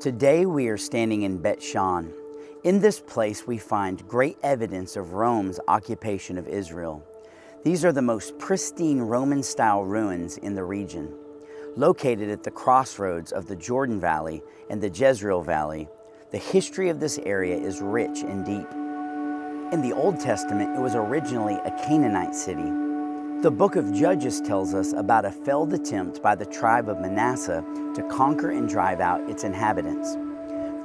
Today we are standing in Biet Shean. In this place we find great evidence of Rome's occupation of Israel. These are the most pristine Roman-style ruins in the region. Located at the crossroads of the Jordan Valley and the Jezreel Valley, the history of this area is rich and deep. In the Old Testament, it was originally a Canaanite city. The book of Judges tells us about a failed attempt by the tribe of Manasseh to conquer and drive out its inhabitants.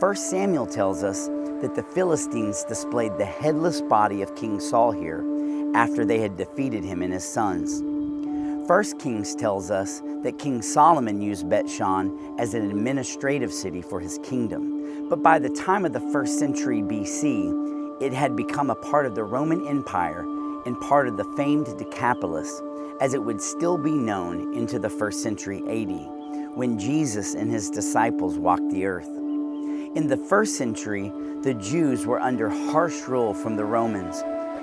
1 Samuel tells us that the Philistines displayed the headless body of King Saul here after they had defeated him and his sons. 1 Kings tells us that King Solomon used Biet Shean as an administrative city for his kingdom, but by the time of the 1st century BC, it had become a part of the Roman Empire and part of the famed Decapolis, as it would still be known into the 1st century AD, when Jesus and his disciples walked the earth. In the 1st century, the Jews were under harsh rule from the Romans,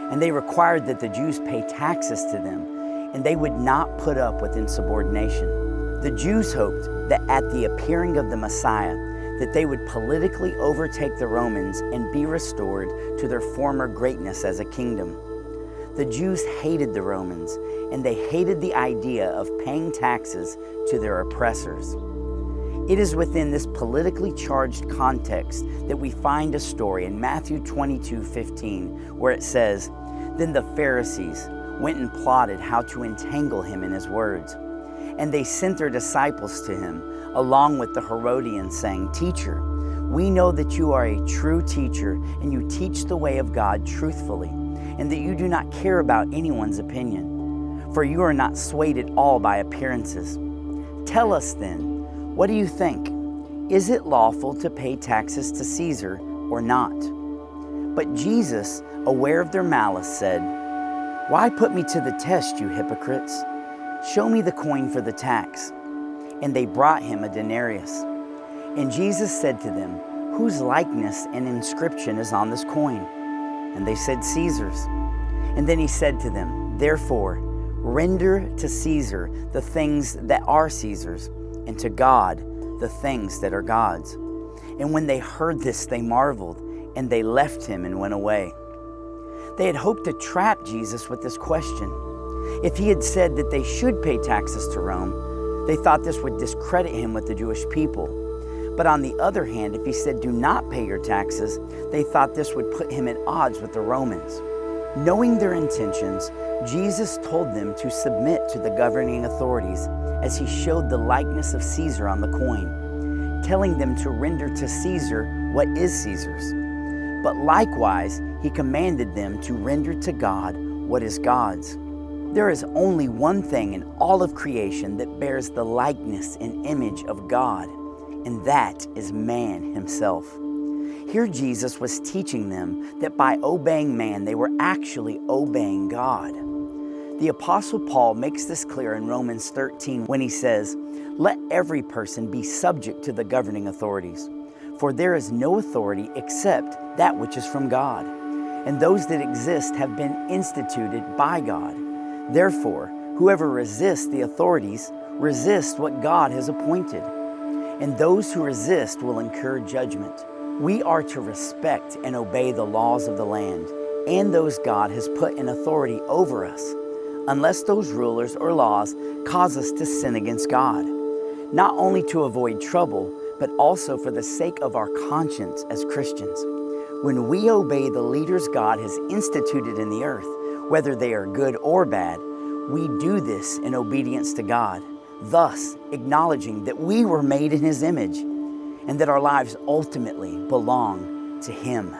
and they required that the Jews pay taxes to them, and they would not put up with insubordination. The Jews hoped that at the appearing of the Messiah, that they would politically overtake the Romans and be restored to their former greatness as a kingdom. The Jews hated the Romans, and they hated the idea of paying taxes to their oppressors. It is within this politically charged context that we find a story in Matthew 22:15, where it says, "Then the Pharisees went and plotted how to entangle him in his words. And they sent their disciples to him, along with the Herodians, saying, 'Teacher, we know that you are a true teacher, and you teach the way of God truthfully, and that you do not care about anyone's opinion, for you are not swayed at all by appearances. Tell us then, what do you think? Is it lawful to pay taxes to Caesar or not?' But Jesus, aware of their malice, said, 'Why put me to the test, you hypocrites? Show me the coin for the tax.' And they brought him a denarius. And Jesus said to them, 'Whose likeness and inscription is on this coin?' And they said, 'Caesar's.' And then he said to them, 'Therefore, render to Caesar the things that are Caesar's, and to God the things that are God's.' And when they heard this, they marveled, and they left him and went away." They had hoped to trap Jesus with this question. If he had said that they should pay taxes to Rome, they thought this would discredit him with the Jewish people. But on the other hand, if he said, "Do not pay your taxes," they thought this would put him at odds with the Romans. Knowing their intentions, Jesus told them to submit to the governing authorities as he showed the likeness of Caesar on the coin, telling them to render to Caesar what is Caesar's. But likewise, he commanded them to render to God what is God's. There is only one thing in all of creation that bears the likeness and image of God, and that is man himself. Here Jesus was teaching them that by obeying man, they were actually obeying God. The Apostle Paul makes this clear in Romans 13 when he says, "Let every person be subject to the governing authorities, for there is no authority except that which is from God, and those that exist have been instituted by God. Therefore, whoever resists the authorities resists what God has appointed, and those who resist will incur judgment." We are to respect and obey the laws of the land and those God has put in authority over us, unless those rulers or laws cause us to sin against God, not only to avoid trouble, but also for the sake of our conscience as Christians. When we obey the leaders God has instituted in the earth, whether they are good or bad, we do this in obedience to God, thus acknowledging that we were made in His image and that our lives ultimately belong to Him.